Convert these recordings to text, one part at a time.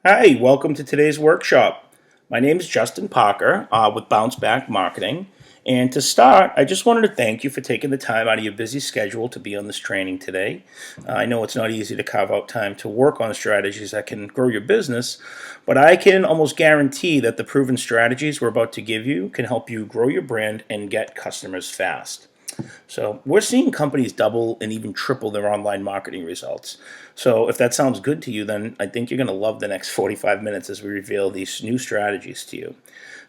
Hi, welcome to today's workshop. My name is Justin Parker with Bounce Back Marketing. And to start, I just wanted to thank you for taking the time out of your busy schedule to be on this training today. I know it's not easy to carve out time to work on strategies that can grow your business, but I can almost guarantee that the proven strategies we're about to give you can help you grow your brand and get customers fast. So we're seeing companies double and even triple their online marketing results. So if that sounds good to you, then I think you're going to love the next 45 minutes as we reveal these new strategies to you.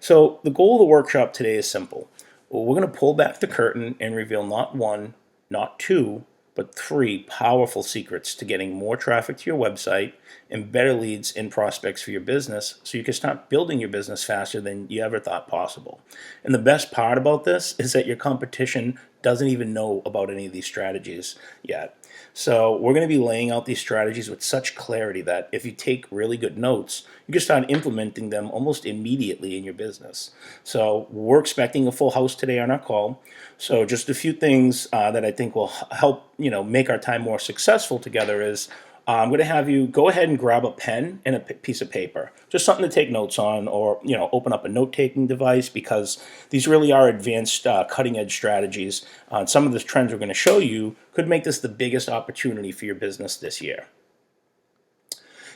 So the goal of the workshop today is simple. Well, we're going to pull back the curtain and reveal not one, not two, but three powerful secrets to getting more traffic to your website and better leads and prospects for your business so you can start building your business faster than you ever thought possible. And the best part about this is that your competition doesn't even know about any of these strategies yet. So we're going to be laying out these strategies with such clarity that if you take really good notes, you can start implementing them almost immediately in your business. So we're expecting a full house today on our call. So just a few things that I think will help make our time more successful together is I'm going to have you go ahead and grab a pen and a piece of paper, just something to take notes on, or open up a note-taking device because these really are advanced, cutting-edge strategies. Some of the trends we're going to show you could make this the biggest opportunity for your business this year.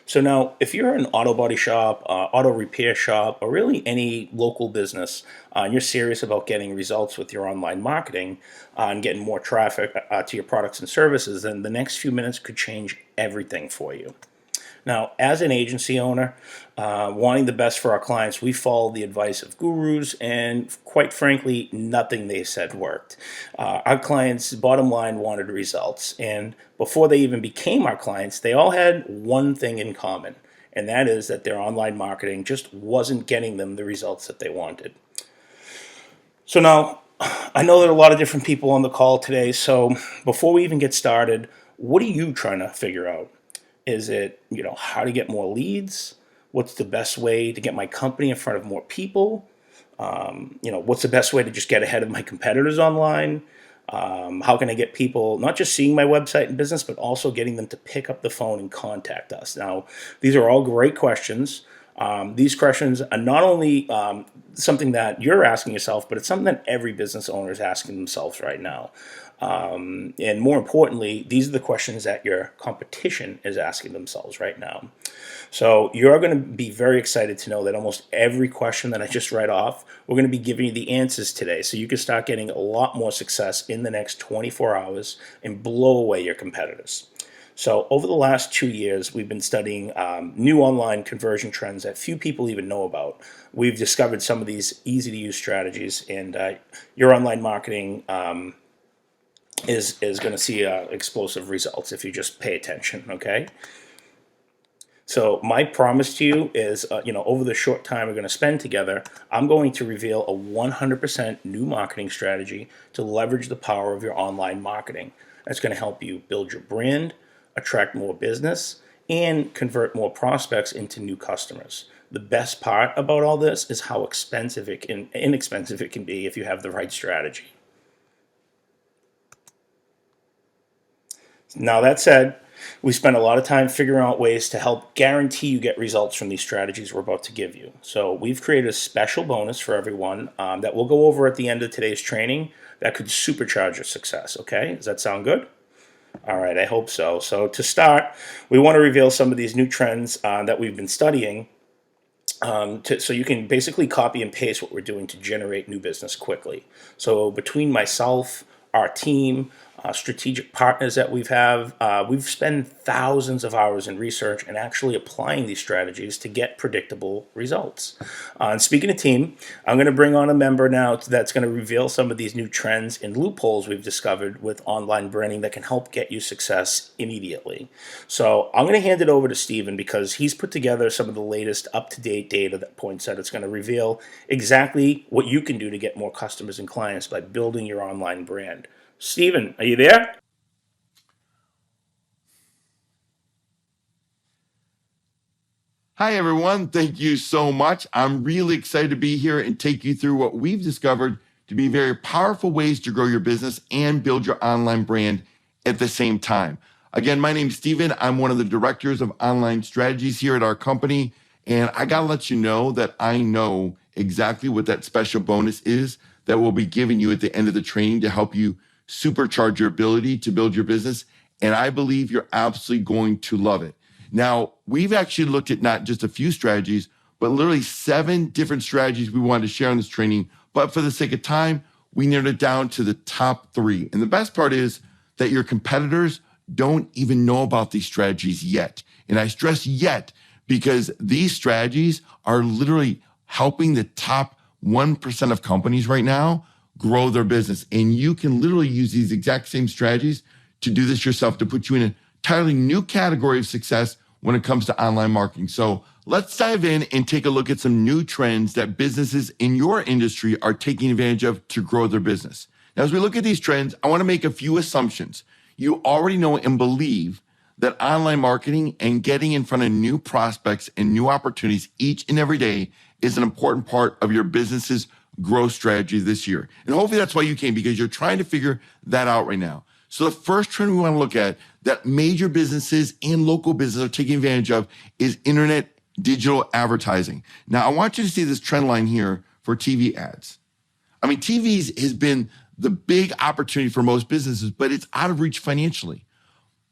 So now, if you're an auto body shop, auto repair shop, or really any local business, and you're serious about getting results with your online marketing and getting more traffic to your products and services, then the next few minutes could change everything for you. Now, as an agency owner, wanting the best for our clients, we follow the advice of gurus, and quite frankly, nothing they said worked. Our clients, bottom line, wanted results. And before they even became our clients, they all had one thing in common, and that is that their online marketing just wasn't getting them the results that they wanted. So now, I know there are a lot of different people on the call today, so before we even get started, what are you trying to figure out? Is it, how to get more leads? What's the best way to get my company in front of more people? What's the best way to just get ahead of my competitors online? How can I get people not just seeing my website and business, but also getting them to pick up the phone and contact us? Now, these are all great questions. These questions are not only something that you're asking yourself, but it's something that every business owner is asking themselves right now. And more importantly, these are the questions that your competition is asking themselves right now. So you're going to be very excited to know that almost every question that I just read off, we're going to be giving you the answers today. So you can start getting a lot more success in the next 24 hours and blow away your competitors. So over the last 2 years, we've been studying new online conversion trends that few people even know about. We've discovered some of these easy-to-use strategies, and your online marketing is going to see explosive results if you just pay attention, okay? So my promise to you is, over the short time we're going to spend together, I'm going to reveal a 100% new marketing strategy to leverage the power of your online marketing. That's going to help you build your brand, attract more business, and convert more prospects into new customers. The best part about all this is how inexpensive it can be if you have the right strategy. Now, that said, we spent a lot of time figuring out ways to help guarantee you get results from these strategies we're about to give you. So we've created a special bonus for everyone that we'll go over at the end of today's training that could supercharge your success, okay? Does that sound good? All right, I hope so. So to start, we want to reveal some of these new trends that we've been studying so you can basically copy and paste what we're doing to generate new business quickly. So between myself, our team, strategic partners that we've spent thousands of hours in research and actually applying these strategies to get predictable results. And speaking of team, I'm going to bring on a member now that's going to reveal some of these new trends and loopholes we've discovered with online branding that can help get you success immediately. So I'm going to hand it over to Steven because he's put together some of the latest up-to-date data that points out it's going to reveal exactly what you can do to get more customers and clients by building your online brand. Steven, are you there? Hi, everyone. Thank you so much. I'm really excited to be here and take you through what we've discovered to be very powerful ways to grow your business and build your online brand at the same time. Again, my name's Steven. I'm one of the directors of online strategies here at our company. And I got to let you know that I know exactly what that special bonus is that we'll be giving you at the end of the training to help you supercharge your ability to build your business. And I believe you're absolutely going to love it. Now, we've actually looked at not just a few strategies, but literally 7 different strategies we wanted to share in this training. But for the sake of time, we narrowed it down to the top 3. And the best part is that your competitors don't even know about these strategies yet. And I stress yet because these strategies are literally helping the top 1% of companies right now grow their business. And you can literally use these exact same strategies to do this yourself, to put you in an entirely new category of success when it comes to online marketing. So let's dive in and take a look at some new trends that businesses in your industry are taking advantage of to grow their business. Now, as we look at these trends, I want to make a few assumptions. You already know and believe that online marketing and getting in front of new prospects and new opportunities each and every day is an important part of your business's growth strategy this year. And hopefully that's why you came, because you're trying to figure that out right now. So the first trend we want to look at that major businesses and local businesses are taking advantage of is internet digital advertising. Now, I want you to see this trend line here for TV ads. I mean, TVs has been the big opportunity for most businesses, but it's out of reach financially.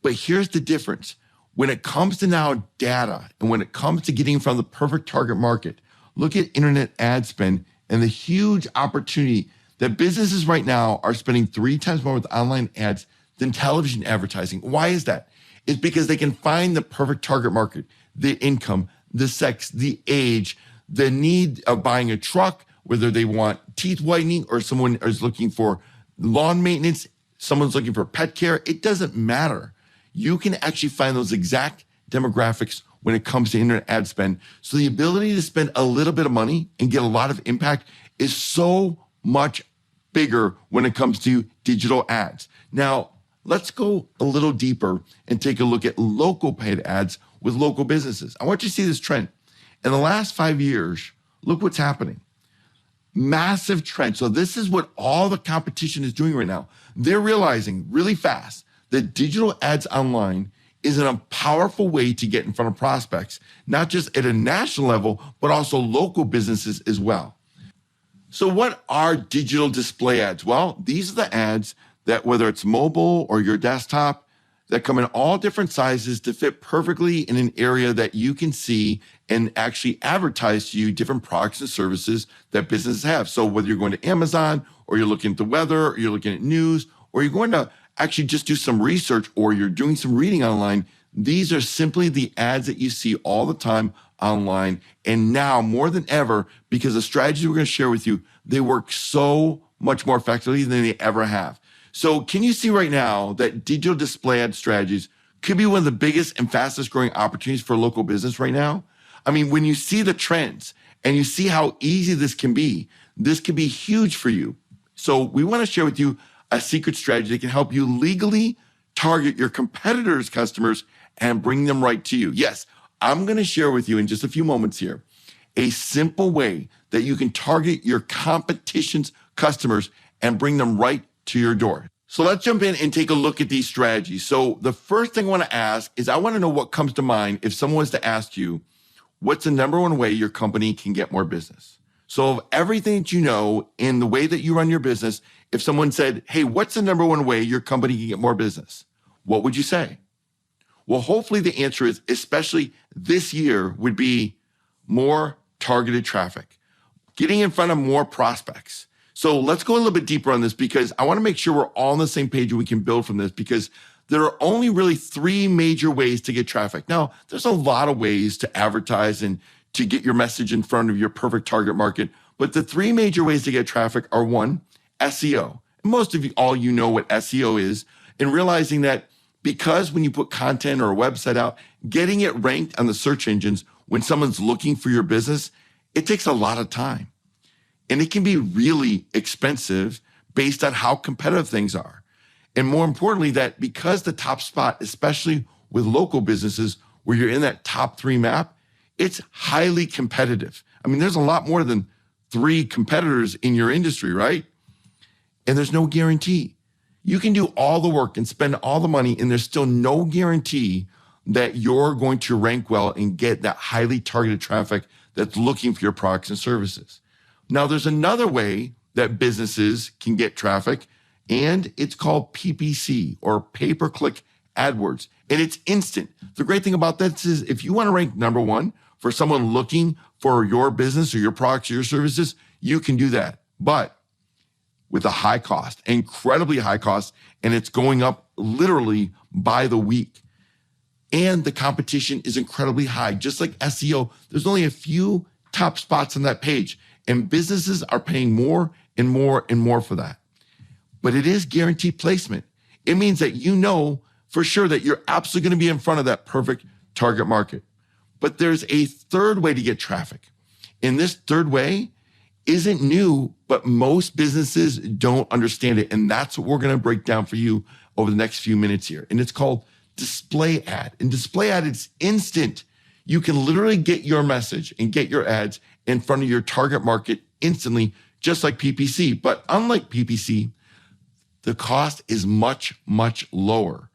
But here's the difference. When it comes to now data and when it comes to getting in front of the perfect target market, look at internet ad spend and the huge opportunity that businesses right now are spending 3 times more with online ads than television advertising. Why is that? It's because they can find the perfect target market, the income, the sex, the age, the need of buying a truck, whether they want teeth whitening or someone is looking for lawn maintenance, someone's looking for pet care. It doesn't matter. You can actually find those exact demographics when it comes to internet ad spend. So the ability to spend a little bit of money and get a lot of impact is so much bigger when it comes to digital ads. Now, let's go a little deeper and take a look at local paid ads with local businesses. I want you to see this trend. In the last 5 years, look what's happening. Massive trend. So this is what all the competition is doing right now. They're realizing really fast that digital ads online is a powerful way to get in front of prospects, not just at a national level, but also local businesses as well. So what are digital display ads? Well, these are the ads that, whether it's mobile or your desktop, that come in all different sizes to fit perfectly in an area that you can see and actually advertise to you different products and services that businesses have. So whether you're going to Amazon or you're looking at the weather or you're looking at news or you're going to actually just do some research or you're doing some reading online, these are simply the ads that you see all the time online. And now more than ever, because the strategies we're going to share with you, they work so much more effectively than they ever have. So can you see right now that digital display ad strategies could be one of the biggest and fastest growing opportunities for local business right now? I mean, when you see the trends and you see how easy this can be huge for you. So we want to share with you a secret strategy that can help you legally target your competitors' customers and bring them right to you. Yes, I'm going to share with you in just a few moments here a simple way that you can target your competition's customers and bring them right to your door. So let's jump in and take a look at these strategies. So the first thing I want to ask is I want to know what comes to mind if someone was to ask you, what's the number one way your company can get more business? So of everything that you know in the way that you run your business, if someone said, hey, what's the number one way your company can get more business? What would you say? Well, hopefully the answer is, especially this year, would be more targeted traffic, getting in front of more prospects. So let's go a little bit deeper on this because I want to make sure we're all on the same page and we can build from this, because there are only really 3 major ways to get traffic. Now, there's a lot of ways to advertise and to get your message in front of your perfect target market. But the 3 major ways to get traffic are 1, SEO. And most of you, all you know what SEO is, and realizing that because when you put content or a website out, getting it ranked on the search engines when someone's looking for your business, it takes a lot of time. And it can be really expensive based on how competitive things are. And more importantly, that because the top spot, especially with local businesses where you're in that top 3 map, it's highly competitive. I mean, there's a lot more than 3 competitors in your industry, right? And there's no guarantee. You can do all the work and spend all the money, and there's still no guarantee that you're going to rank well and get that highly targeted traffic that's looking for your products and services. Now, there's another way that businesses can get traffic, and it's called PPC, or pay-per-click AdWords, and it's instant. The great thing about this is if you want to rank number one for someone looking for your business or your products or your services, you can do that. But with a high cost, incredibly high cost, and it's going up literally by the week. And the competition is incredibly high. Just like SEO, there's only a few top spots on that page, and businesses are paying more and more and more for that. But it is guaranteed placement. It means that you know for sure that you're absolutely going to be in front of that perfect target market. But there's a third way to get traffic. And this third way isn't new, but most businesses don't understand it. And that's what we're going to break down for you over the next few minutes here. And it's called display ad. And display ad, it's instant. You can literally get your message and get your ads in front of your target market instantly, just like PPC. But unlike PPC, the cost is much, much lower.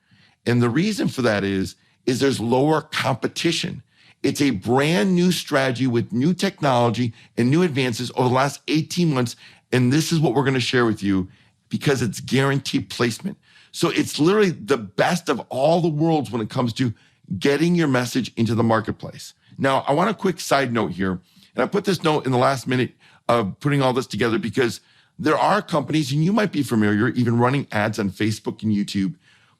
And the reason for that is there's lower competition. It's a brand new strategy with new technology and new advances over the last 18 months. And this is what we're going to share with you because it's guaranteed placement. So it's literally the best of all the worlds when it comes to getting your message into the marketplace. Now, I want a quick side note here. And I put this note in the last minute of putting all this together because there are companies, and you might be familiar, even running ads on Facebook and YouTube,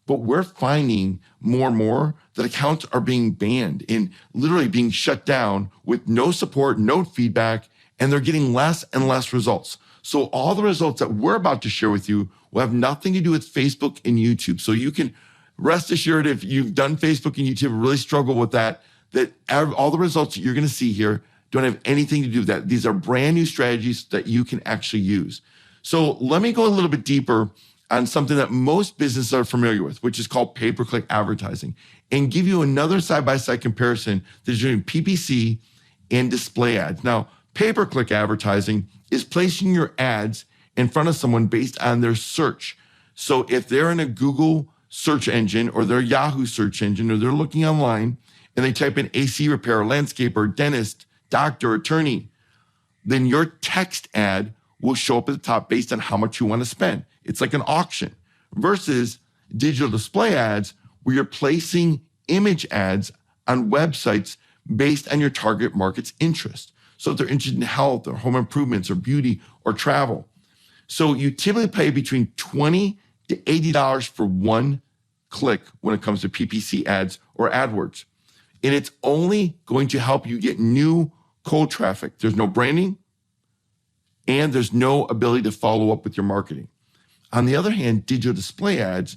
but we're finding more and more that accounts are being banned and literally being shut down with no support, no feedback, and they're getting less and less results. So all the results that we're about to share with you will have nothing to do with Facebook and YouTube. So you can rest assured if you've done Facebook and YouTube, really struggle with that all the results that you're going to see here don't have anything to do with that. These are brand new strategies that you can actually use. So let me go a little bit deeper on something that most businesses are familiar with, which is called pay-per-click advertising, and give you another side-by-side comparison that's doing PPC and display ads. Now, pay-per-click advertising is placing your ads in front of someone based on their search. So if they're in a Google search engine or their Yahoo search engine, or they're looking online and they type in AC repair, landscaper, dentist, doctor, attorney, then your text ad will show up at the top based on how much you want to spend. It's like an auction versus digital display ads where you're placing image ads on websites based on your target market's interest. So if they're interested in health or home improvements or beauty or travel. So you typically pay between $20 to $80 for one click when it comes to PPC ads or AdWords. And it's only going to help you get new cold traffic. There's no branding and there's no ability to follow up with your marketing. On the other hand, digital display ads,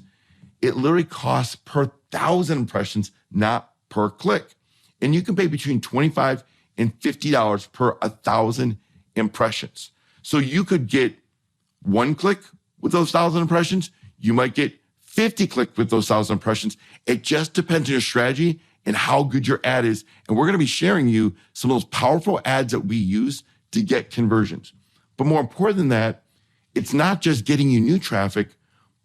it literally costs per 1,000 impressions, not per click. And you can pay between $25 and $50 per 1,000 impressions. So you could get one click with those 1,000 impressions. You might get 50 clicks with those 1,000 impressions. It just depends on your strategy and how good your ad is. And we're going to be sharing you some of those powerful ads that we use to get conversions. But more important than that, it's not just getting you new traffic,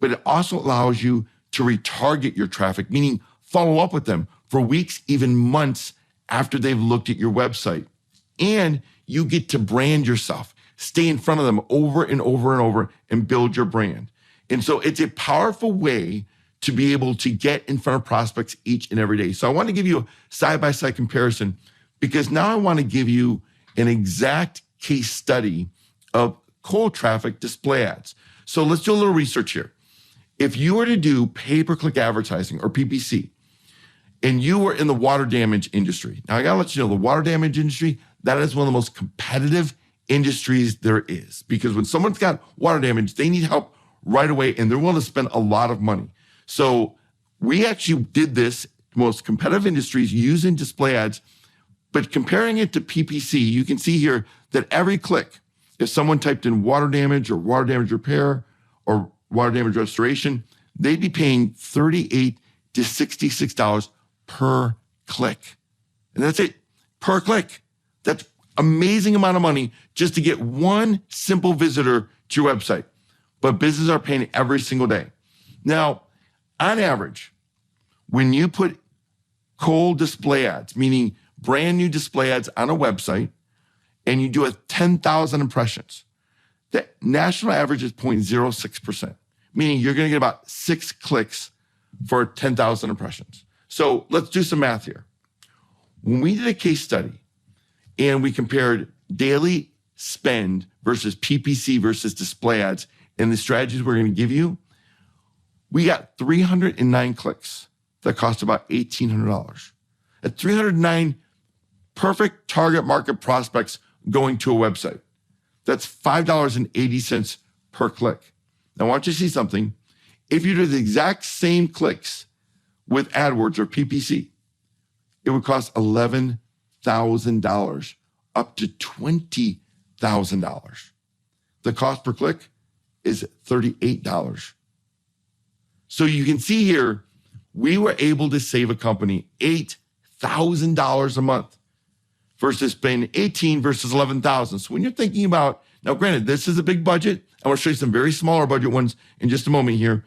but it also allows you to retarget your traffic, meaning follow up with them for weeks, even months after they've looked at your website. And you get to brand yourself, stay in front of them over and over and over and build your brand. And so it's a powerful way to be able to get in front of prospects each and every day. So I want to give you a side-by-side comparison because now I want to give you an exact case study of cold traffic display ads. So let's do a little research here. If you were to do pay-per-click advertising or PPC, and you were in the water damage industry, now I gotta let you know the water damage industry, that is one of the most competitive industries there is. Because when someone's got water damage, they need help right away and they're willing to spend a lot of money. So we actually did this, most competitive industries using display ads, but comparing it to PPC, you can see here that every click, if someone typed in water damage or water damage repair or water damage restoration, they'd be paying $38 to $66 per click. And that's it, per click. That's amazing amount of money just to get one simple visitor to your website. But businesses are paying every single day. Now, on average, when you put cold display ads, meaning brand new display ads on a website, and you do a 10,000 impressions, the national average is 0.06%, meaning you're going to get about 6 clicks for 10,000 impressions. So let's do some math here. When we did a case study and we compared daily spend versus PPC versus display ads and the strategies we're going to give you, we got 309 clicks that cost about $1,800. At 309 perfect target market prospects going to a website. That's $5.80 per click. Now, I want you to see something. If you do the exact same clicks with AdWords or PPC, it would cost $11,000 up to $20,000. The cost per click is $38. So you can see here, we were able to save a company $8,000 a month versus paying $18,000 versus $11,000. So when you're thinking about, now granted, this is a big budget. I want to show you some very smaller budget ones in just a moment here.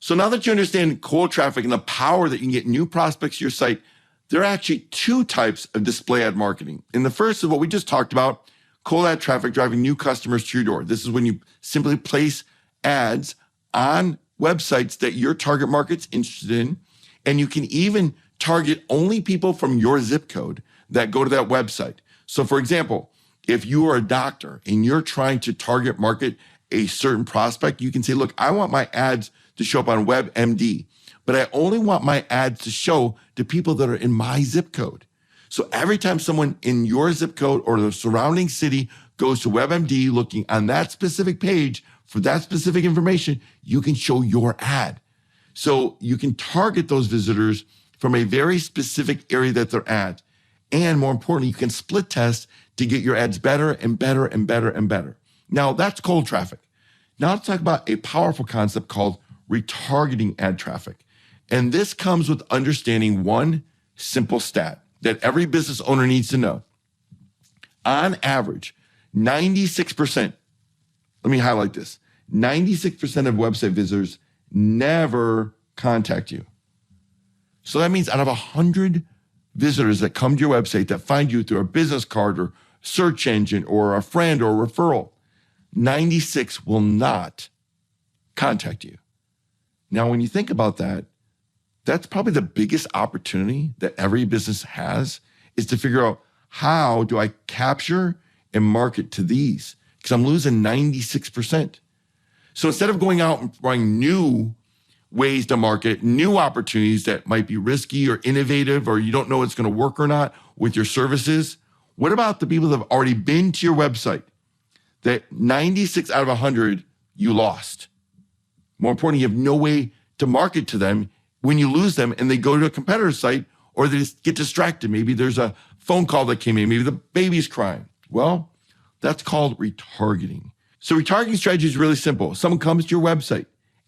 So now that you understand cold traffic and the power that you can get new prospects to your site, there are actually 2 types of display ad marketing. And the first is what we just talked about, cold ad traffic driving new customers to your door. This is when you simply place ads on websites that your target market's interested in. And you can even target only people from your zip code that go to that website. So for example, if you are a doctor and you're trying to target market a certain prospect, you can say, look, I want my ads to show up on WebMD, but I only want my ads to show to people that are in my zip code. So every time someone in your zip code or the surrounding city goes to WebMD looking on that specific page for that specific information, you can show your ad. So you can target those visitors from a very specific area that they're at. And more importantly, you can split test to get your ads better and better and better and better. Now that's cold traffic. Now let's talk about a powerful concept called retargeting ad traffic. And this comes with understanding one simple stat that every business owner needs to know. On average, 96%, let me highlight this, 96% of website visitors never contact you. So that means out of 100 visitors that come to your website that find you through a business card or search engine or a friend or a referral, 96 will not contact you. Now, when you think about that, that's probably the biggest opportunity that every business has, is to figure out, how do I capture and market to these? Because I'm losing 96%. So instead of going out and finding new ways to market, new opportunities that might be risky or innovative, or you don't know it's going to work or not with your services, what about the people that have already been to your website? That 96 out of 100 you lost. More importantly, you have no way to market to them when you lose them and they go to a competitor's site, or they just get distracted. Maybe there's a phone call that came in. Maybe the baby's crying. Well, that's called retargeting. So retargeting strategy is really simple. Someone comes to your website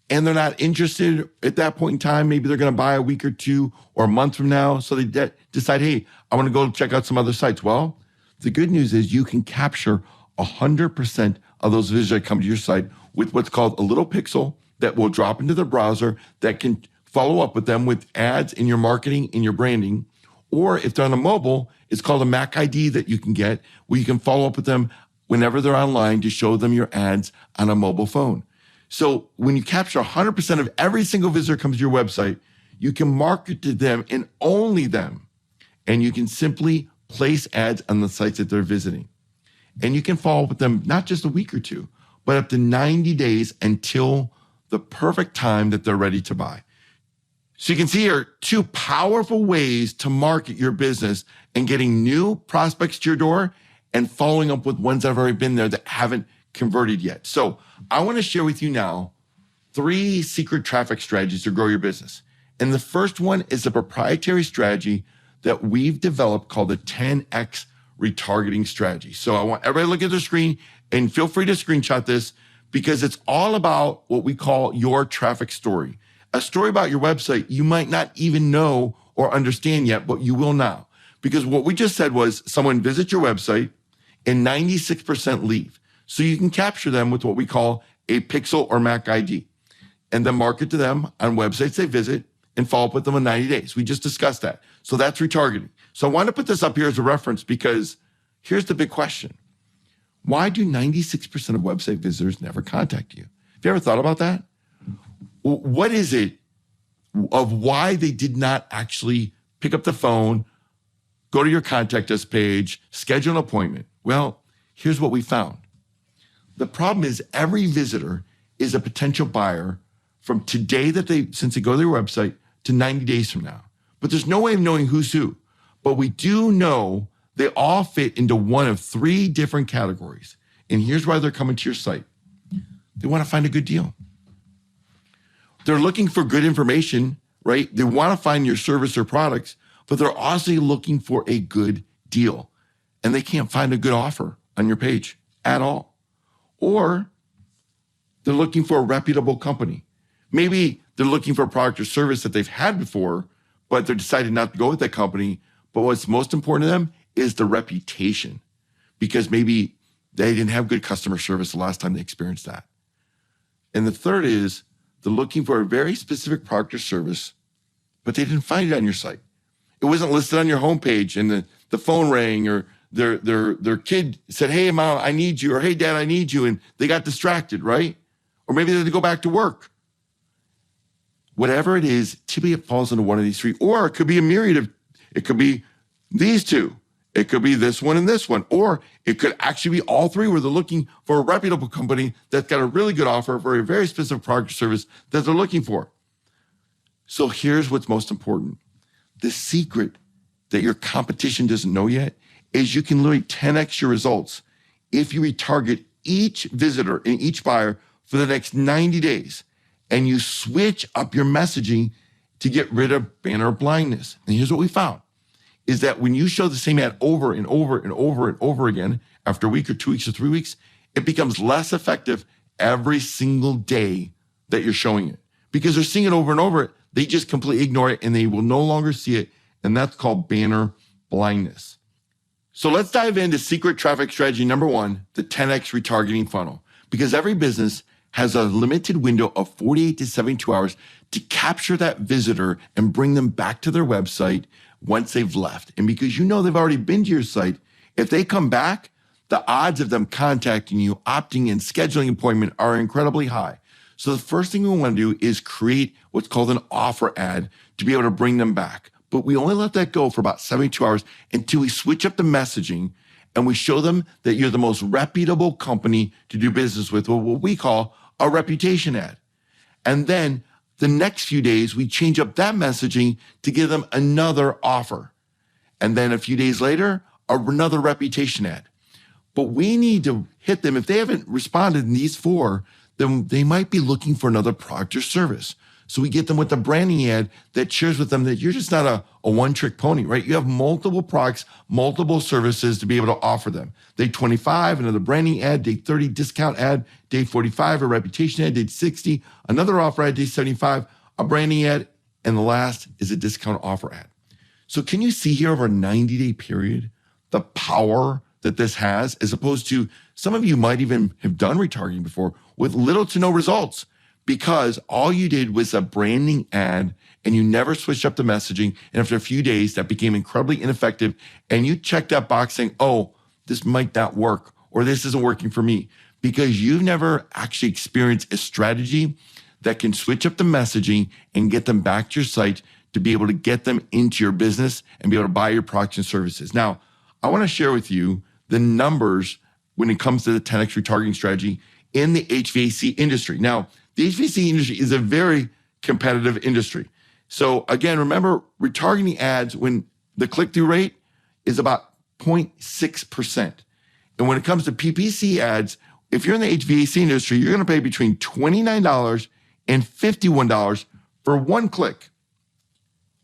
and they're not interested at that point in time. Maybe they're going to buy a week or 2 or a month from now. So they decide, hey, I want to go check out some other sites. Well, the good news is you can capture 100% of those visitors that come to your site with what's called a little pixel that will drop into the browser that can follow up with them with ads in your marketing, in your branding. Or if they're on a mobile, it's called a Mac ID that you can get, where you can follow up with them whenever they're online to show them your ads on a mobile phone. So when you capture 100% of every single visitor comes to your website, you can market to them and only them. And you can simply place ads on the sites that they're visiting. And you can follow up with them not just a week or 2, but up to 90 days until the perfect time that they're ready to buy. So you can see here 2 powerful ways to market your business and getting new prospects to your door and following up with ones that have already been there that haven't converted yet. So I want to share with you now 3 secret traffic strategies to grow your business. And the first one is a proprietary strategy that we've developed called the 10X retargeting strategy. So I want everybody to look at their screen and feel free to screenshot this, because it's all about what we call your traffic story. A story about your website you might not even know or understand yet, but you will now. Because what we just said was someone visits your website and 96% leave. So you can capture them with what we call a pixel or Mac ID. and then market to them on websites they visit and follow up with them in 90 days. We just discussed that. So that's retargeting. So I want to put this up here as a reference because here's the big question. Why do 96% of website visitors never contact you? Have you ever thought about that? What is it of why they did not actually pick up the phone, go to your contact us page, schedule an appointment? Well, here's what we found. The problem is every visitor is a potential buyer from today since they go to their website to 90 days from now. But there's no way of knowing who's who. But we do know they all fit into one of three different categories. And here's why they're coming to your site. They want to find a good deal. They're looking for good information, right? They want to find your service or products, but they're also looking for a good deal. And they can't find a good offer on your page at all. Or they're looking for a reputable company. Maybe they're looking for a product or service that they've had before, but they're deciding not to go with that company. But what's most important to them is the reputation, because maybe they didn't have good customer service the last time they experienced that. And the third is they're looking for a very specific product or service, but they didn't find it on your site. It wasn't listed on your homepage, and the phone rang, or their kid said, "Hey, Mom, I need you," or "Hey, Dad, I need you," and they got distracted, right? Or maybe they had to go back to work. Whatever it is, typically it falls into one of these three, or it could be a myriad of, it could be these two. It could be this one and this one, or it could actually be all three where they're looking for a reputable company that's got a really good offer for a very specific product or service that they're looking for. So here's what's most important. The secret that your competition doesn't know yet is you can literally 10x your results if you retarget each visitor and each buyer for the next 90 days and you switch up your messaging to get rid of banner blindness. And here's what we found. Is that when you show the same ad over and over and over and over again, after a week or 2 weeks or 3 weeks, it becomes less effective every single day that you're showing it. Because they're seeing it over and over, they just completely ignore it and they will no longer see it. And that's called banner blindness. So let's dive into secret traffic strategy number 1, the 10x retargeting funnel. Because every business has a limited window of 48 to 72 hours to capture that visitor and bring them back to their website once they've left. And because you know they've already been to your site, if they come back, the odds of them contacting you, opting in, scheduling an appointment are incredibly high. So the first thing we want to do is create what's called an offer ad to be able to bring them back. But we only let that go for about 72 hours until we switch up the messaging and we show them that you're the most reputable company to do business with, what we call a reputation ad. And then the next few days, we change up that messaging to give them another offer. And then a few days later, another reputation ad. But we need to hit them. If they haven't responded in these 4, then they might be looking for another product or service. So we get them with a branding ad that shares with them that you're just not a one-trick pony, right? You have multiple products, multiple services to be able to offer them. Day 25, another branding ad. Day 30, discount ad. Day 45, a reputation ad. Day 60, another offer ad. Day 75, a branding ad. And the last is a discount offer ad. So can you see here over a 90-day period the power that this has, as opposed to some of you might even have done retargeting before with little to no results, because all you did was a branding ad and you never switched up the messaging. And after a few days, that became incredibly ineffective. And you checked that box saying, oh, this might not work, or this isn't working for me, because you've never actually experienced a strategy that can switch up the messaging and get them back to your site to be able to get them into your business and be able to buy your products and services. Now, I want to share with you the numbers when it comes to the 10x retargeting strategy in the HVAC industry. Now, the HVAC industry is a very competitive industry. So again, remember, retargeting ads, when the click-through rate is about 0.6%. And when it comes to PPC ads, if you're in the HVAC industry, you're going to pay between $29 and $51 for one click.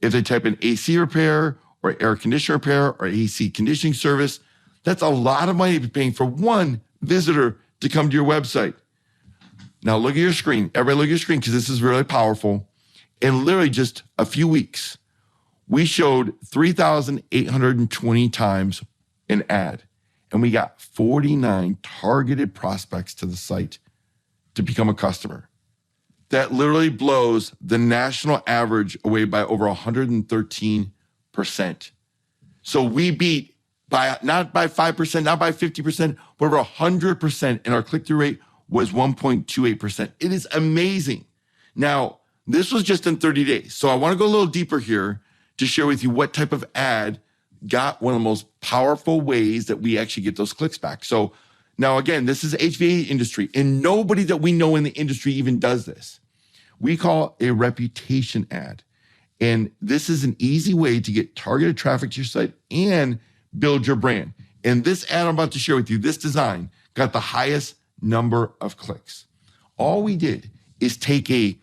If they type in AC repair or air conditioner repair or AC conditioning service, that's a lot of money to be paying for one visitor to come to your website. Now look at your screen. Everybody look at your screen, because this is really powerful. In literally just a few weeks, we showed 3,820 times an ad, and we got 49 targeted prospects to the site to become a customer. that literally blows the national average away by over 113%. So we beat by not by 5%, not by 50%, but over 100%, and our click-through rate was 1.28%. It is amazing. Now, this was just in 30 days. So I want to go a little deeper here to share with you what type of ad got one of the most powerful ways that we actually get those clicks back. So now, again, this is HVAC industry, and nobody that we know in the industry even does this. We call a reputation ad. And this is an easy way to get targeted traffic to your site and build your brand. And this ad I'm about to share with you, this design, got the highest number of clicks. All we did is take a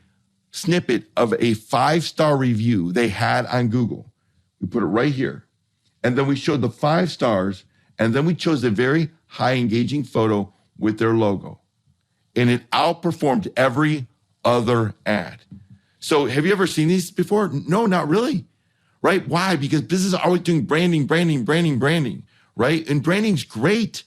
snippet of a 5-star review they had on Google. We put it right here. And then we showed the 5 stars, and then we chose a very high engaging photo with their logo. And it outperformed every other ad. So have you ever seen these before? No, not really, right? Why? Because businesses are always doing branding, right? And branding's great,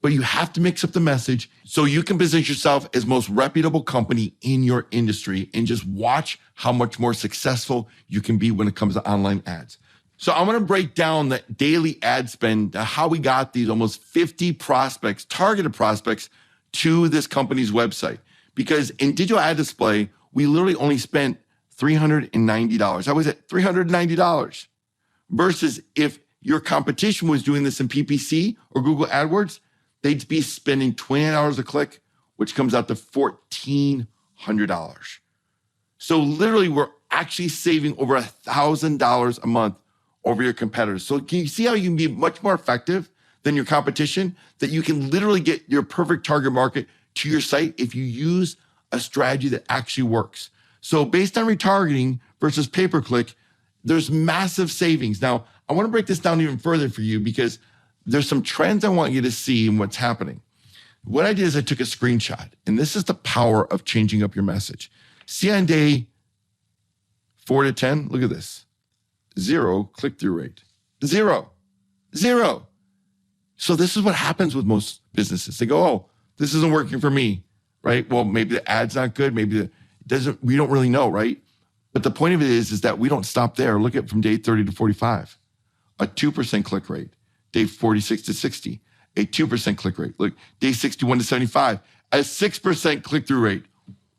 but you have to mix up the message so you can position yourself as most reputable company in your industry, and just watch how much more successful you can be when it comes to online ads. So I'm going to break down the daily ad spend, how we got these almost 50 prospects, targeted prospects, to this company's website. Because in digital ad display, we literally only spent $390. I was at $390. Versus if your competition was doing this in PPC or Google AdWords, they'd be spending $20 a click, which comes out to $1,400. So literally, we're actually saving over $1,000 a month over your competitors. So can you see how you can be much more effective than your competition? That you can literally get your perfect target market to your site if you use a strategy that actually works. So based on retargeting versus pay-per-click, there's massive savings. Now, I want to break this down even further for you because there's some trends I want you to see in what's happening. What I did is I took a screenshot, and this is the power of changing up your message. See on day 4 to 10, look at this. 0 click-through rate. Zero. So this is what happens with most businesses. They go, oh, this isn't working for me, right? Well, maybe the ad's not good. Maybe it doesn't, we don't really know, right? But the point of it is that we don't stop there. Look at from day 30 to 45, a 2% click rate. Day 46 to 60, a 2% click rate. Look, day 61 to 75, a 6% click-through rate.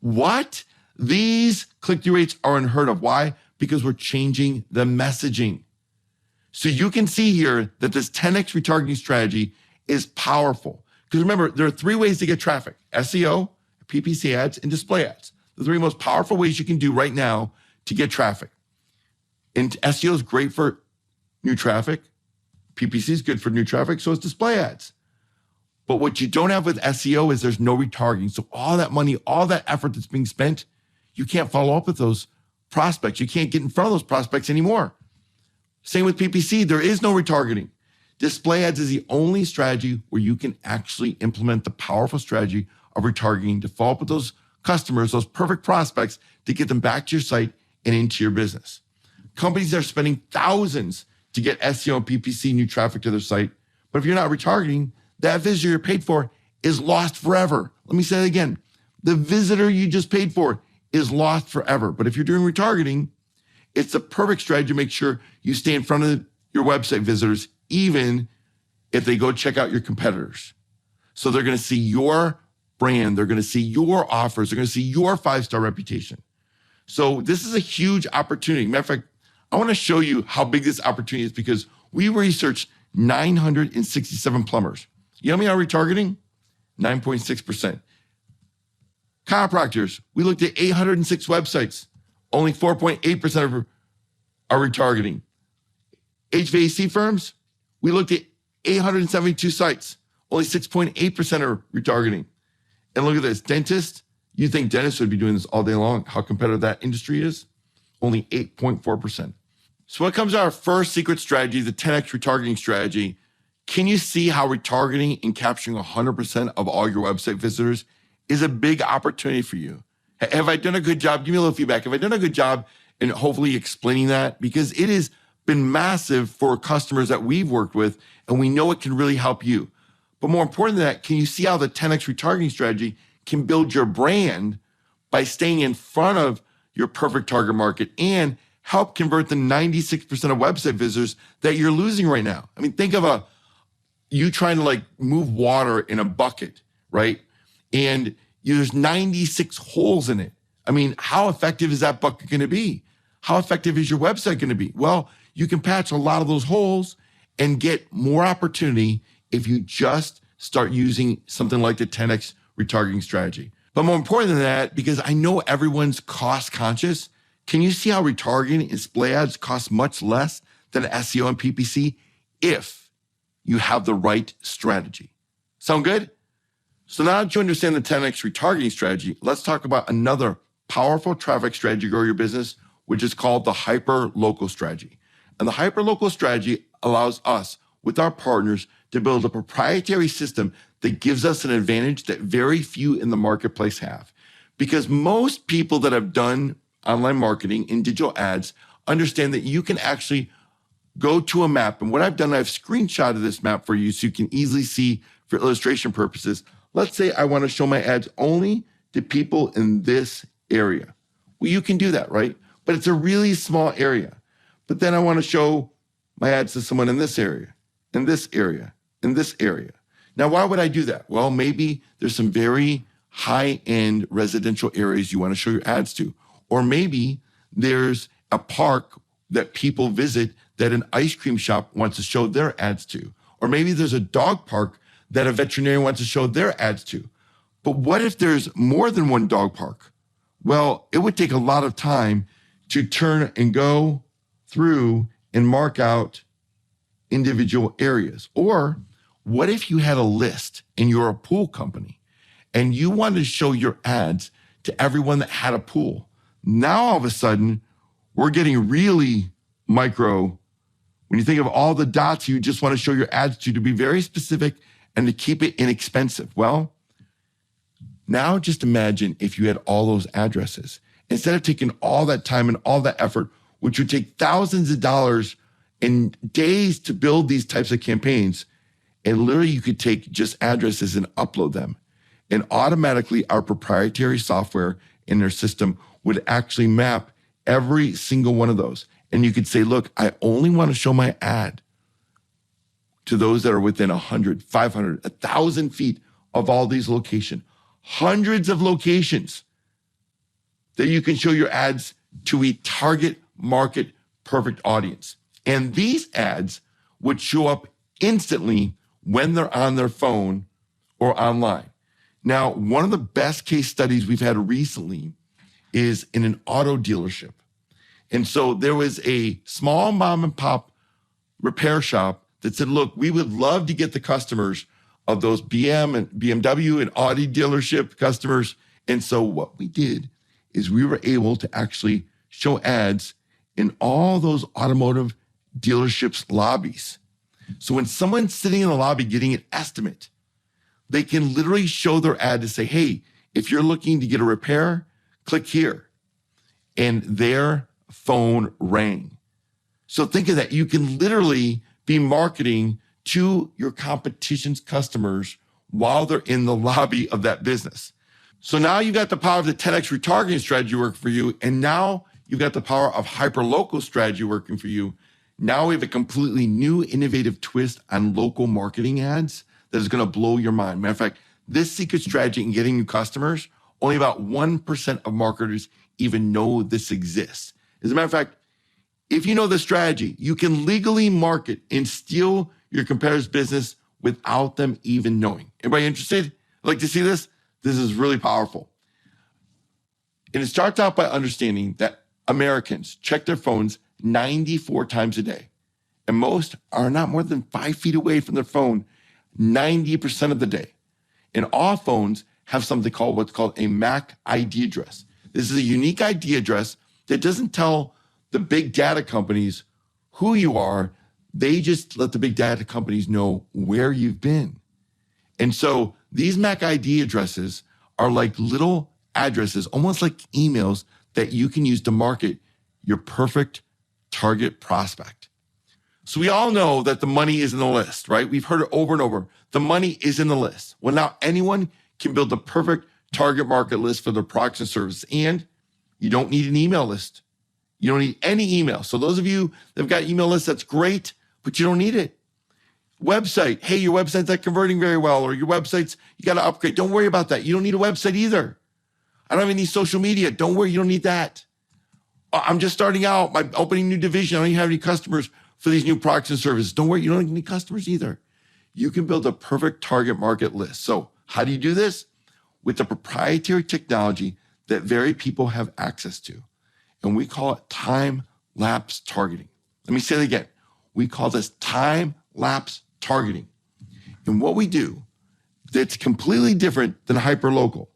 What? These click-through rates are unheard of. Why? Because we're changing the messaging. So you can see here that this 10x retargeting strategy is powerful. Because remember, there are 3 ways to get traffic: SEO, PPC ads, and display ads. The 3 most powerful ways you can do right now to get traffic. And SEO is great for new traffic. PPC is good for new traffic, so is display ads. But what you don't have with SEO is there's no retargeting. So all that money, all that effort that's being spent, you can't follow up with those prospects. You can't get in front of those prospects anymore. Same with PPC, there is no retargeting. Display ads is the only strategy where you can actually implement the powerful strategy of retargeting to follow up with those customers, those perfect prospects, to get them back to your site and into your business. Companies are spending thousands to get SEO and PPC new traffic to their site. But if you're not retargeting, that visitor you're paid for is lost forever. Let me say it again. The visitor you just paid for is lost forever. But if you're doing retargeting, it's the perfect strategy to make sure you stay in front of your website visitors, even if they go check out your competitors. So they're going to see your brand. They're going to see your offers. They're going to see your 5-star reputation. So this is a huge opportunity. Matter of fact, I want to show you how big this opportunity is because we researched 967 plumbers. You know how many are retargeting? 9.6%. Chiropractors, we looked at 806 websites. Only 4.8% are retargeting. HVAC firms, we looked at 872 sites. Only 6.8% are retargeting. And look at this, dentists, you think dentists would be doing this all day long. How competitive that industry is? Only 8.4%. So when it comes to our first secret strategy, the 10x retargeting strategy, can you see how retargeting and capturing 100% of all your website visitors is a big opportunity for you? Have I done a good job? Give me a little feedback. Have I done a good job in hopefully explaining that? Because it has been massive for customers that we've worked with, and we know it can really help you. But more important than that, can you see how the 10x retargeting strategy can build your brand by staying in front of your perfect target market and help convert the 96% of website visitors that you're losing right now. I mean, think of you trying to like move water in a bucket, right? And there's 96 holes in it. I mean, how effective is that bucket going to be? How effective is your website going to be? Well, you can patch a lot of those holes and get more opportunity if you just start using something like the 10X retargeting strategy. But more important than that, because I know everyone's cost conscious, can you see how retargeting and display ads cost much less than SEO and PPC if you have the right strategy? Sound good? So now that you understand the 10X retargeting strategy, let's talk about another powerful traffic strategy to grow your business, which is called the hyper-local strategy. And the hyper-local strategy allows us, with our partners, to build a proprietary system that gives us an advantage that very few in the marketplace have. Because most people that have done online marketing and digital ads understand that you can actually go to a map. And what I've done, I've screenshotted this map for you so you can easily see for illustration purposes. Let's say I want to show my ads only to people in this area. Well, you can do that, right? But it's a really small area. But then I want to show my ads to someone in this area, in this area, in this area. Now, why would I do that? Well, maybe there's some very high-end residential areas you want to show your ads to. Or maybe there's a park that people visit that an ice cream shop wants to show their ads to. Or maybe there's a dog park that a veterinarian wants to show their ads to. But what if there's more than one dog park? Well, it would take a lot of time to turn and go through and mark out individual areas. Or what if you had a list and you're a pool company and you wanted to show your ads to everyone that had a pool? Now, all of a sudden, we're getting really micro. When you think of all the dots you just want to show your ads to be very specific and to keep it inexpensive. Well, now just imagine if you had all those addresses. Instead of taking all that time and all that effort, which would take thousands of dollars and days to build these types of campaigns, and literally you could take just addresses and upload them. And automatically our proprietary software in their system would actually map every single one of those. And you could say, look, I only want to show my ad to those that are within 100, 500, 1,000 feet of all these locations. Hundreds of locations that you can show your ads to a target market perfect audience. And these ads would show up instantly when they're on their phone or online. Now, one of the best case studies we've had recently is in an auto dealership. And so there was a small mom and pop repair shop that said, look, we would love to get the customers of those BM and BMW and Audi dealership customers. And so what we did is we were able to actually show ads in all those automotive dealerships lobbies. So when someone's sitting in the lobby getting an estimate, they can literally show their ad to say, hey, if you're looking to get a repair, click here. And their phone rang. So think of that. You can literally be marketing to your competition's customers while they're in the lobby of that business. So now you've got the power of the 10X retargeting strategy working for you. And now you've got the power of hyper-local strategy working for you. Now we have a completely new innovative twist on local marketing ads that is going to blow your mind. Matter of fact, this secret strategy in getting new customers, only about 1% of marketers even know this exists. As a matter of fact, if you know the strategy, you can legally market and steal your competitor's business without them even knowing. Everybody interested? Like to see this? This is really powerful. And it starts out by understanding that Americans check their phones 94 times a day. And most are not more than 5 feet away from their phone 90% of the day. And all phones have something called what's called a MAC ID address. This is a unique ID address that doesn't tell the big data companies who you are. They just let the big data companies know where you've been. And so these MAC ID addresses are like little addresses, almost like emails that you can use to market your perfect target prospect. So we all know that the money is in the list, right? We've heard it over and over. The money is in the list. Well, now anyone can build the perfect target market list for their products and services. And you don't need an email list. You don't need any email. So those of you that have got email lists, that's great, but you don't need it. Website. Hey, your website's not converting very well, or your website's, you got to upgrade. Don't worry about that. You don't need a website either. I don't even need social media. Don't worry. You don't need that. I'm just starting out. I'm opening a new division. I don't even have any customers for these new products and services. Don't worry. You don't need customers either. You can build a perfect target market list. So how do you do this? With the proprietary technology that very people have access to. And we call it time-lapse targeting. Let me say it again. We call this time-lapse targeting. And what we do that's completely different than hyperlocal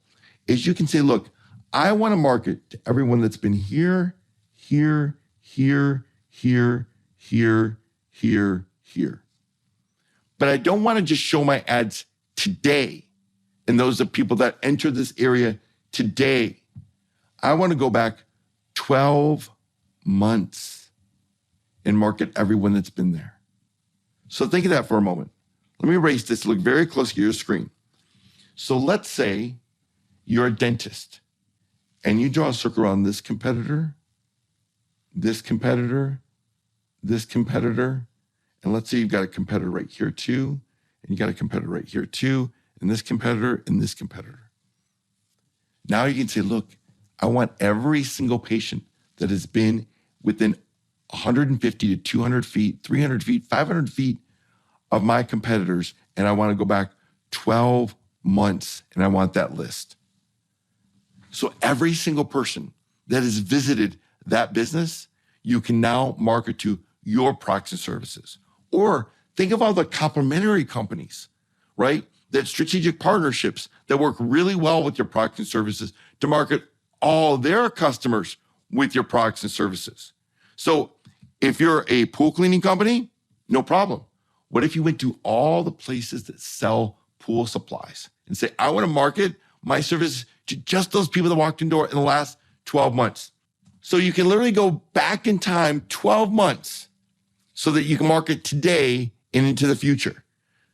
is you can say, look, I want to market to everyone that's been here, here, here, here, here, here, here. But I don't want to just show my ads today. And those are people that enter this area today. I want to go back 12 months and market everyone that's been there. So think of that for a moment. Let me erase this. Look very close to your screen. So let's say you're a dentist and you draw a circle around this competitor, this competitor, this competitor. And let's say you've got a competitor right here too, and you got a competitor right here too, and this competitor and this competitor. Now you can say, look, I want every single patient that has been within 150 to 200 feet, 300 feet, 500 feet of my competitors, and I want to go back 12 months, and I want that list. So every single person that has visited that business, you can now market to your products and services. Or think of all the complementary companies, right? That strategic partnerships that work really well with your products and services to market all their customers with your products and services. So if you're a pool cleaning company, no problem. What if you went to all the places that sell pool supplies and say, I want to market my service to just those people that walked in the door in the last 12 months. So you can literally go back in time 12 months so that you can market today and into the future.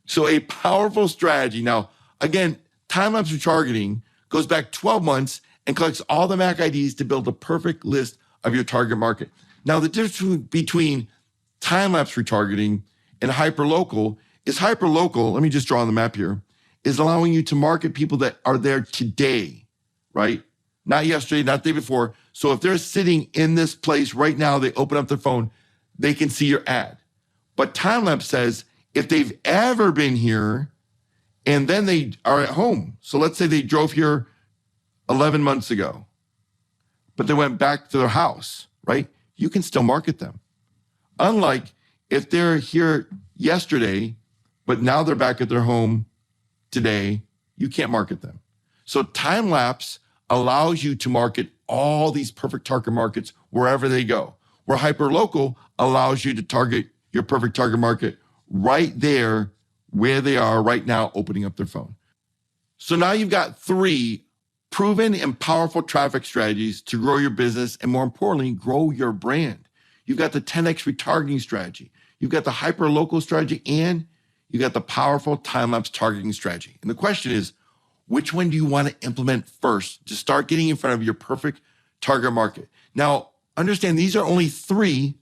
So a powerful strategy. Now, again, time-lapse retargeting goes back 12 months and collects all the MAC IDs to build a perfect list of your target market. Now, the difference between time-lapse retargeting and hyperlocal is hyperlocal, let me just draw on the map here, is allowing you to market people that are there today, right? Not yesterday, not the day before. So if they're sitting in this place right now, they open up their phone, they can see your ad. But time-lapse says if they've ever been here and then they are at home. So let's say they drove here 11 months ago, but they went back to their house, right? You can still market them. Unlike if they're here yesterday, but now they're back at their home today, you can't market them. So time-lapse allows you to market all these perfect target markets wherever they go, where hyperlocal allows you to target your perfect target market right there where they are right now, opening up their phone. So now you've got 3 proven and powerful traffic strategies to grow your business and, more importantly, grow your brand. You've got the 10x retargeting strategy. You've got the hyperlocal strategy, and you got the powerful time-lapse targeting strategy. And the question is, which one do you want to implement first to start getting in front of your perfect target market? Now, understand these are only 3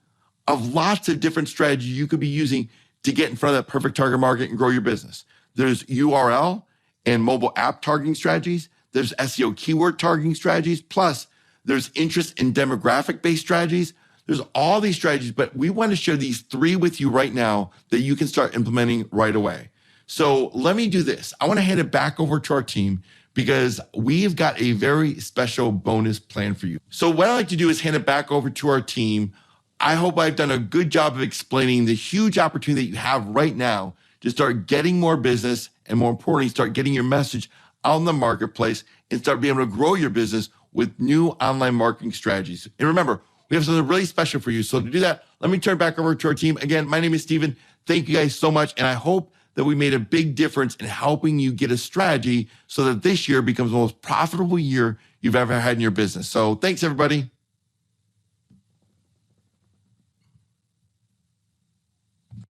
of lots of different strategies you could be using to get in front of that perfect target market and grow your business. There's URL and mobile app targeting strategies. There's SEO keyword targeting strategies. Plus, there's interest and demographic-based strategies. There's all these strategies, but we want to share these 3 with you right now that you can start implementing right away. So let me do this. I want to hand it back over to our team because we've got a very special bonus plan for you. So what I like to do is hand it back over to our team. I hope I've done a good job of explaining the huge opportunity that you have right now to start getting more business and, more importantly, start getting your message out in the marketplace and start being able to grow your business with new online marketing strategies. And remember, we have something really special for you. So to do that, let me turn it back over to our team. Again, my name is Steven. Thank you guys so much. And I hope that we made a big difference in helping you get a strategy so that this year becomes the most profitable year you've ever had in your business. So thanks, everybody.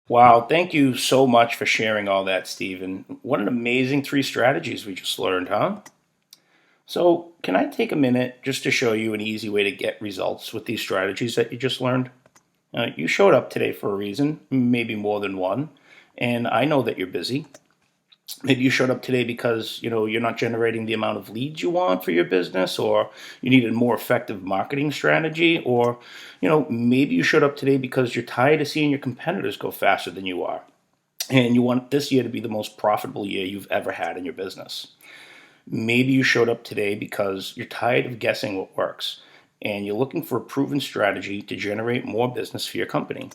Wow, thank you so much for sharing all that, Stephen. What an amazing 3 strategies we just learned, huh? So, can I take a minute just to show you an easy way to get results with these strategies that you just learned? You showed up today for a reason, maybe more than one, and I know that you're busy. Maybe you showed up today because you're not generating the amount of leads you want for your business, or you need a more effective marketing strategy, or maybe you showed up today because you're tired of seeing your competitors go faster than you are, and you want this year to be the most profitable year you've ever had in your business. Maybe you showed up today because you're tired of guessing what works and you're looking for a proven strategy to generate more business for your company.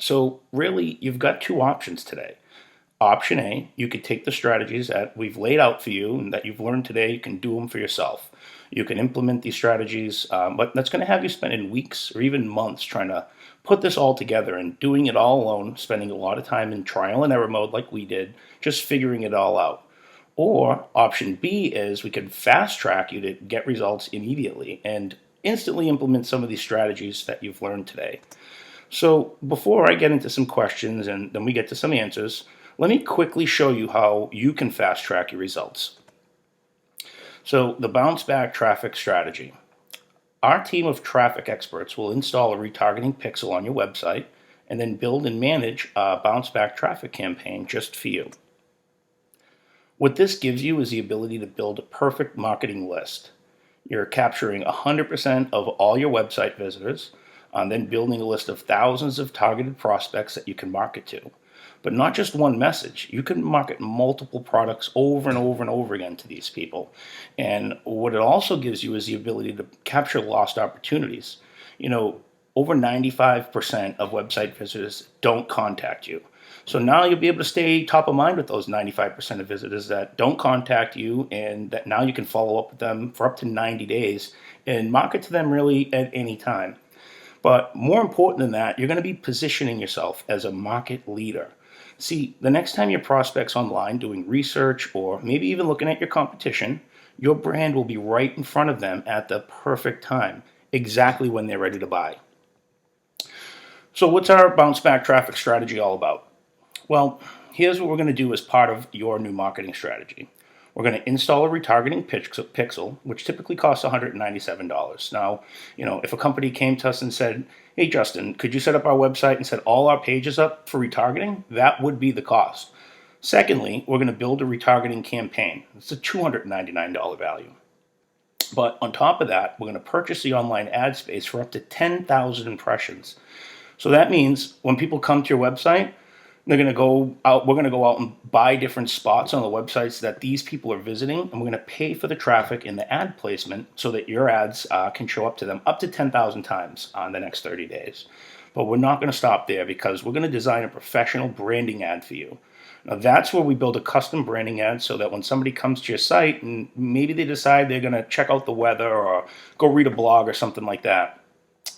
So, really, you've got two options today. Option A, you could take the strategies that we've laid out for you and that you've learned today, you can do them for yourself. You can implement these strategies, but that's going to have you spending weeks or even months trying to put this all together and doing it all alone, spending a lot of time in trial and error mode like we did, just figuring it all out. Or option B is we can fast track you to get results immediately and instantly implement some of these strategies that you've learned today. So before I get into some questions and then we get to some answers, let me quickly show you how you can fast track your results. So the bounce back traffic strategy. Our team of traffic experts will install a retargeting pixel on your website and then build and manage a bounce back traffic campaign just for you. What this gives you is the ability to build a perfect marketing list. You're capturing 100% of all your website visitors, and then building a list of thousands of targeted prospects that you can market to. But not just one message. You can market multiple products over and over and over again to these people. And what it also gives you is the ability to capture lost opportunities. Over 95% of website visitors don't contact you. So now you'll be able to stay top of mind with those 95% of visitors that don't contact you, and that now you can follow up with them for up to 90 days and market to them really at any time. But more important than that, you're going to be positioning yourself as a market leader. See, the next time your prospect's online doing research or maybe even looking at your competition, your brand will be right in front of them at the perfect time, exactly when they're ready to buy. So what's our bounce back traffic strategy all about? Well, here's what we're going to do as part of your new marketing strategy. We're going to install a retargeting pixel, which typically costs $197. Now, if a company came to us and said, "Hey, Justin, could you set up our website and set all our pages up for retargeting?" That would be the cost. Secondly, we're going to build a retargeting campaign. It's a $299 value. But on top of that, we're going to purchase the online ad space for up to 10,000 impressions. So that means when people come to your website, they're going to go out. We're going to go out and buy different spots on the websites that these people are visiting, and we're going to pay for the traffic and the ad placement so that your ads can show up to them up to 10,000 times on the next 30 days. But we're not going to stop there because we're going to design a professional branding ad for you. Now that's where we build a custom branding ad so that when somebody comes to your site and maybe they decide they're going to check out the weather or go read a blog or something like that,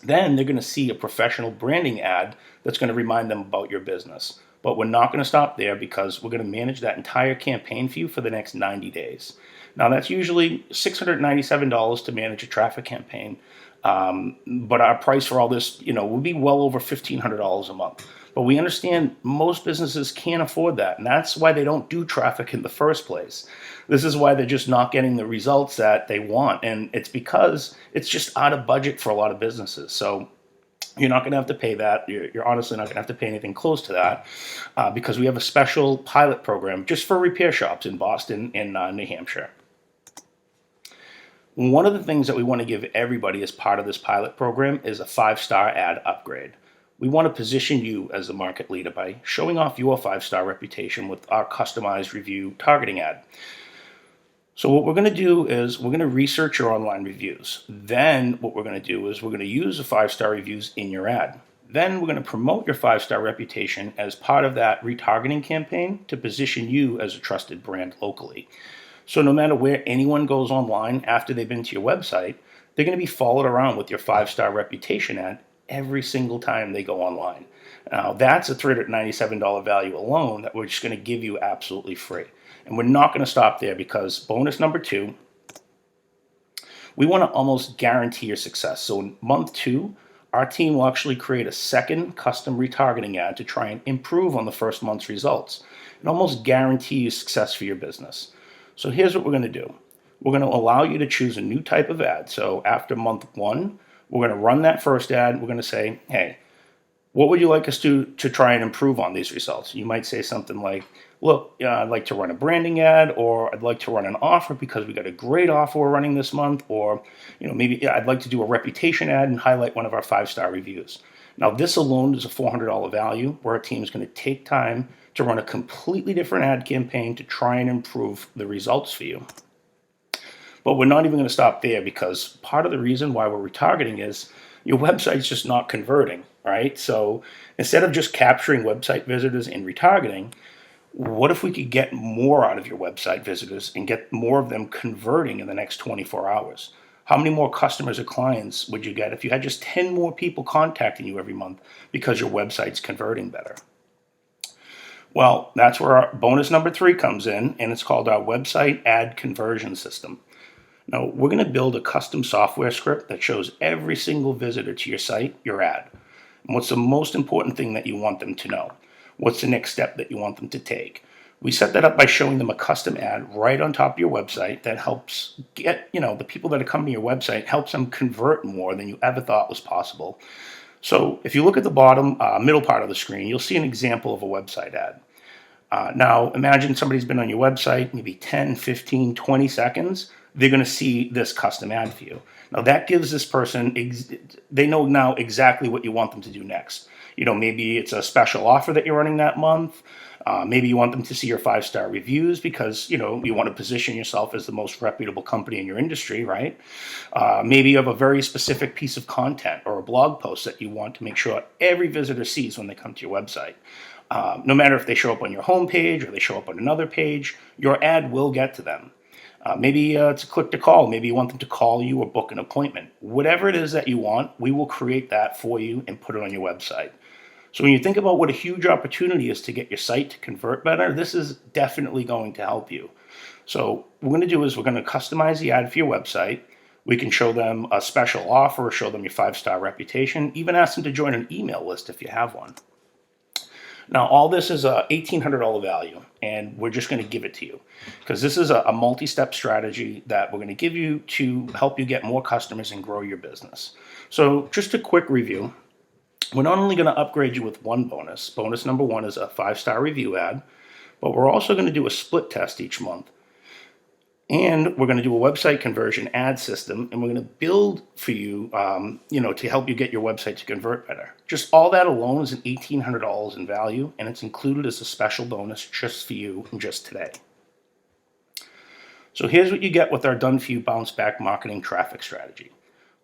then they're going to see a professional branding ad that's going to remind them about your business. But we're not going to stop there because we're going to manage that entire campaign for you for the next 90 days. Now, that's usually $697 to manage a traffic campaign. But our price for all this, will be well over $1,500 a month. But we understand most businesses can't afford that. And that's why they don't do traffic in the first place. This is why they're just not getting the results that they want. And it's because it's just out of budget for a lot of businesses. So you're not going to have to pay that. You're honestly not going to have to pay anything close to that because we have a special pilot program just for repair shops in Boston and New Hampshire. One of the things that we want to give everybody as part of this pilot program is a 5-star ad upgrade. We want to position you as the market leader by showing off your 5-star reputation with our customized review targeting ad. So what we're going to do is we're going to research your online reviews. Then what we're going to do is we're going to use the 5-star reviews in your ad. Then we're going to promote your 5-star reputation as part of that retargeting campaign to position you as a trusted brand locally. So no matter where anyone goes online after they've been to your website, they're going to be followed around with your 5-star reputation ad every single time they go online. Now that's a $397 value alone that we're just going to give you absolutely free. And we're not going to stop there because bonus number 2, we want to almost guarantee your success. So in month 2, our team will actually create a second custom retargeting ad to try and improve on the first month's results and almost guarantee you success for your business. So here's what we're going to do. we're going to allow you to choose a new type of ad. So after month one, we're going to run that first ad. We're going to say, hey, what would you like us to try and improve on these results? You might say something like, look, I'd like to run a branding ad, or I'd like to run an offer because we got a great offer we're running this month, or maybe I'd like to do a reputation ad and highlight one of our 5-star reviews. Now, this alone is a $400 value where our team is going to take time to run a completely different ad campaign to try and improve the results for you. But we're not even going to stop there, because part of the reason why we're retargeting is your website's just not converting, right? So instead of just capturing website visitors and retargeting, what if we could get more out of your website visitors and get more of them converting in the next 24 hours? How many more customers or clients would you get if you had just 10 more people contacting you every month because your website's converting better? Well, that's where our bonus number 3 comes in, and it's called our website ad conversion system. Now, we're going to build a custom software script that shows every single visitor to your site your ad. And what's the most important thing that you want them to know? What's the next step that you want them to take? We set that up by showing them a custom ad right on top of your website that helps get, the people that are coming to your website, helps them convert more than you ever thought was possible. So if you look at the bottom middle part of the screen, you'll see an example of a website ad. Now, imagine somebody's been on your website maybe 10, 15, 20 seconds. They're going to see this custom ad for you. Now, that gives this person, they know now exactly what you want them to do next. Maybe it's a special offer that you're running that month. Maybe you want them to see your 5-star reviews because, you want to position yourself as the most reputable company in your industry, right? Maybe you have a very specific piece of content or a blog post that you want to make sure every visitor sees when they come to your website. No matter if they show up on your homepage or they show up on another page, your ad will get to them. Maybe it's a click to call. Maybe you want them to call you or book an appointment. Whatever it is that you want, we will create that for you and put it on your website. So when you think about what a huge opportunity is to get your site to convert better, this is definitely going to help you. So what we're going to do is we're going to customize the ad for your website. We can show them a special offer, show them your 5-star reputation, even ask them to join an email list if you have one. Now, all this is a $1,800 value, and we're just going to give it to you because this is a multi-step strategy that we're going to give you to help you get more customers and grow your business. So just a quick review. We're not only going to upgrade you with one bonus. Bonus number 1 is a 5-star review ad, but we're also going to do a split test each month. And we're going to do a website conversion ad system, and we're going to build for you, to help you get your website to convert better. Just all that alone is an $1,800 in value, and it's included as a special bonus just for you and just today. So here's what you get with our done-for-you bounce-back marketing traffic strategy.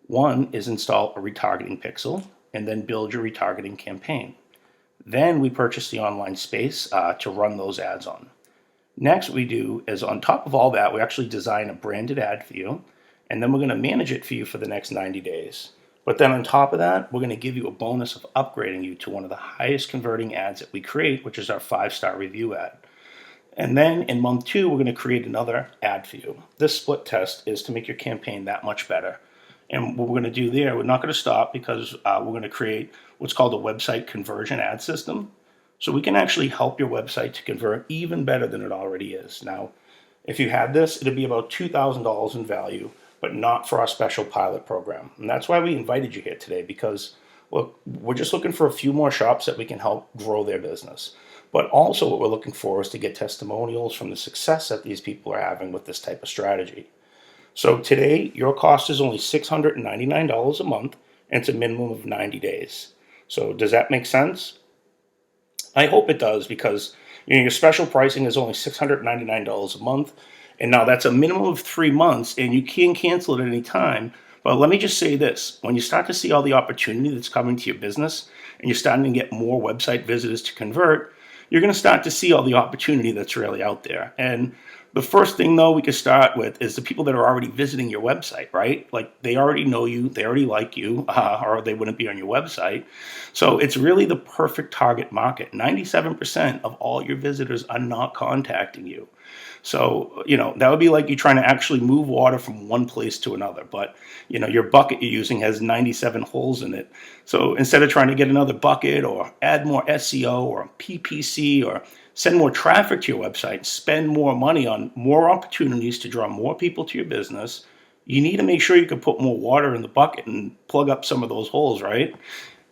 1 is install a retargeting pixel, and then build your retargeting campaign. Then we purchase the online space to run those ads on. Next, what we do is on top of all that, we actually design a branded ad for you, and then we're going to manage it for you for the next 90 days. But then on top of that, we're going to give you a bonus of upgrading you to one of the highest converting ads that we create, which is our 5-star review ad. And then in month 2, we're going to create another ad for you. This split test is to make your campaign that much better. And what we're going to do there, we're not going to stop because we're going to create what's called a website conversion ad system. So we can actually help your website to convert even better than it already is. Now, if you had this, it'd be about $2,000 in value, but not for our special pilot program. And that's why we invited you here today, because, look, we're just looking for a few more shops that we can help grow their business. But also what we're looking for is to get testimonials from the success that these people are having with this type of strategy. So today, your cost is only $699 a month, and it's a minimum of 90 days. So does that make sense? I hope it does, because your special pricing is only $699 a month, and now that's a minimum of 3 months, and you can cancel it at any time. But let me just say this: when you start to see all the opportunity that's coming to your business, and you're starting to get more website visitors to convert, you're going to start to see all the opportunity that's really out there. And the first thing, though, we could start with is the people that are already visiting your website, right? Like, they already know you, they already like you, or they wouldn't be on your website. So it's really the perfect target market. 97% of all your visitors are not contacting you. So, that would be like you trying to actually move water from one place to another. But, your bucket you're using has 97 holes in it. So instead of trying to get another bucket or add more SEO or PPC or send more traffic to your website, spend more money on more opportunities to draw more people to your business, you need to make sure you can put more water in the bucket and plug up some of those holes, right?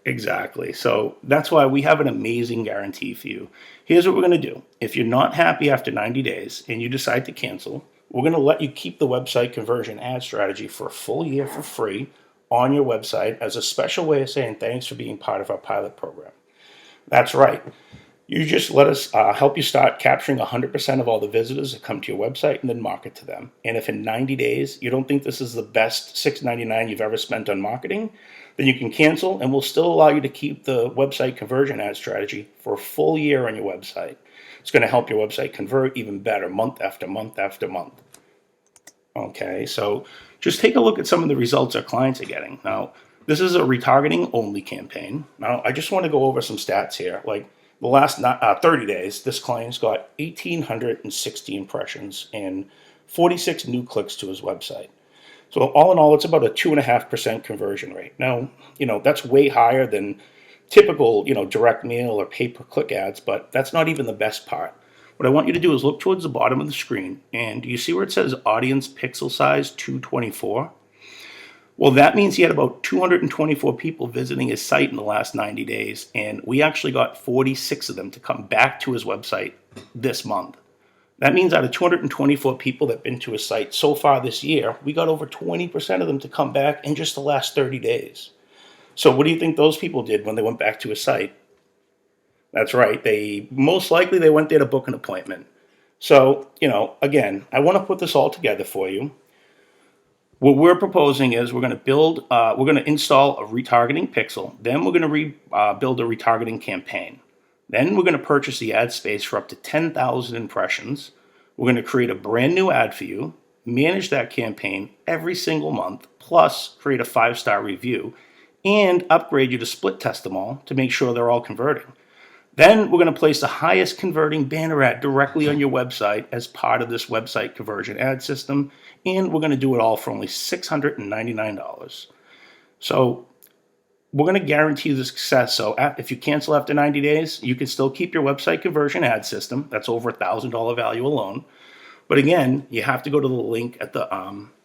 Exactly. So that's why we have an amazing guarantee for you. Here's what we're going to do. If you're not happy after 90 days and you decide to cancel, we're going to let you keep the website conversion ad strategy for a full year for free on your website as a special way of saying thanks for being part of our pilot program. That's right. You just let us help you start capturing 100% of all the visitors that come to your website and then market to them. And if in 90 days you don't think this is the best $6.99 you've ever spent on marketing, then you can cancel and we'll still allow you to keep the website conversion ad strategy for a full year on your website. It's going to help your website convert even better month after month after month. Okay, so just take a look at some of the results our clients are getting. Now, this is a retargeting only campaign. Now, I just want to go over some stats here. Like, the last 30 days, this client's got 1,860 impressions and 46 new clicks to his website. So all in all, it's about a 2.5% conversion rate. Now, that's way higher than typical, direct mail or pay-per-click ads, but that's not even the best part. What I want you to do is look towards the bottom of the screen, and do you see where it says audience pixel size 224? Well, that means he had about 224 people visiting his site in the last 90 days, and we actually got 46 of them to come back to his website this month. That means out of 224 people that have been to his site so far this year, we got over 20% of them to come back in just the last 30 days. So what do you think those people did when they went back to his site? That's right. They went there to book an appointment. So, again, I want to put this all together for you. What we're proposing is we're going to install a retargeting pixel. Then we're going to build a retargeting campaign. Then we're going to purchase the ad space for up to 10,000 impressions. We're going to create a brand new ad for you, manage that campaign every single month, plus create a 5-star review, and upgrade you to split test them all to make sure they're all converting. Then we're going to place the highest converting banner ad directly on your website as part of this website conversion ad system, and we're going to do it all for only $699. So we're going to guarantee the success. So if you cancel after 90 days, you can still keep your website conversion ad system. That's over $1,000 value alone. But again, you have to go to the link at the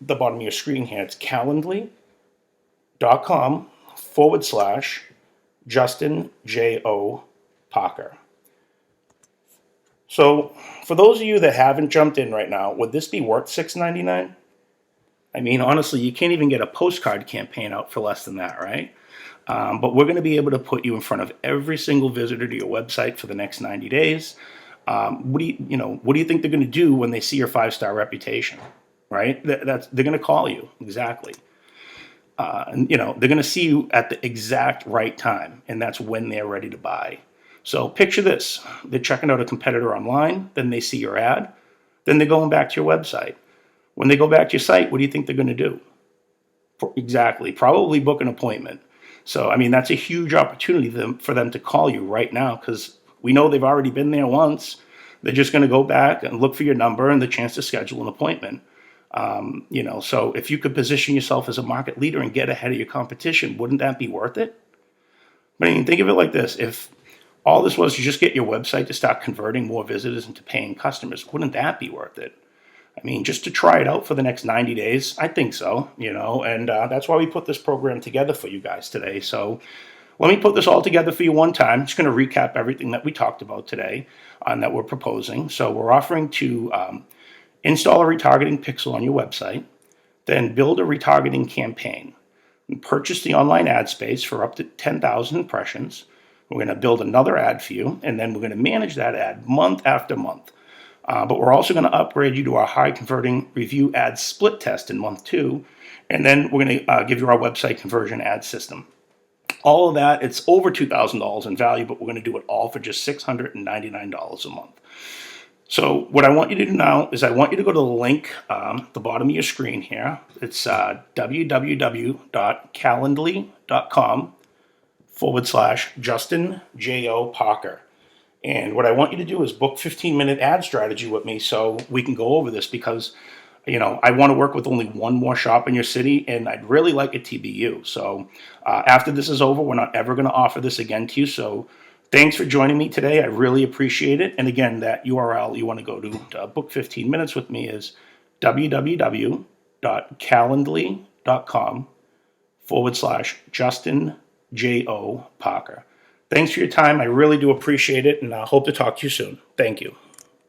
bottom of your screen here. It's calendly.com/Justin J.O. Parker. So for those of you that haven't jumped in right now, would this be worth $6.99? I mean, honestly, you can't even get a postcard campaign out for less than that, right? But we're going to be able to put you in front of every single visitor to your website for the next 90 days. What do you think they're going to do when they see your 5-star reputation, right? They're going to call you, exactly. And they're going to see you at the exact right time, and that's when they're ready to buy. So picture this. They're checking out a competitor online, then they see your ad, then they're going back to your website. When they go back to your site, what do you think they're going to do? Exactly. Probably book an appointment. So, I mean, that's a huge opportunity for them to call you right now because we know they've already been there once. They're just going to go back and look for your number and the chance to schedule an appointment. So if you could position yourself as a market leader and get ahead of your competition, wouldn't that be worth it? But I mean, think of it like this. If all this was to just get your website to start converting more visitors into paying customers, wouldn't that be worth it? I mean, just to try it out for the next 90 days, I think so, and that's why we put this program together for you guys today. So let me put this all together for you one time. I'm just going to recap everything that we talked about today and that we're proposing. So we're offering to install a retargeting pixel on your website, then build a retargeting campaign, and purchase the online ad space for up to 10,000 impressions. We're going to build another ad for you, and then we're going to manage that ad month after month. But we're also going to upgrade you to our high converting review ad split test in month 2. And then we're going to give you our website conversion ad system. All of that, it's over $2,000 in value, but we're going to do it all for just $699 a month. So what I want you to do now is I want you to go to the link at the bottom of your screen here. It's www.calendly.com/Justin J.O. Parker. And what I want you to do is book 15-minute ad strategy with me so we can go over this because, I want to work with only one more shop in your city, and I'd really like it to be you. So after this is over, we're not ever going to offer this again to you. So Thanks for joining me today. I really appreciate it. And again, that URL you want to go to book 15 minutes with me is www.calendly.com/Justin J.O. Parker. Thanks for your time. I really do appreciate it, and I hope to talk to you soon. Thank you.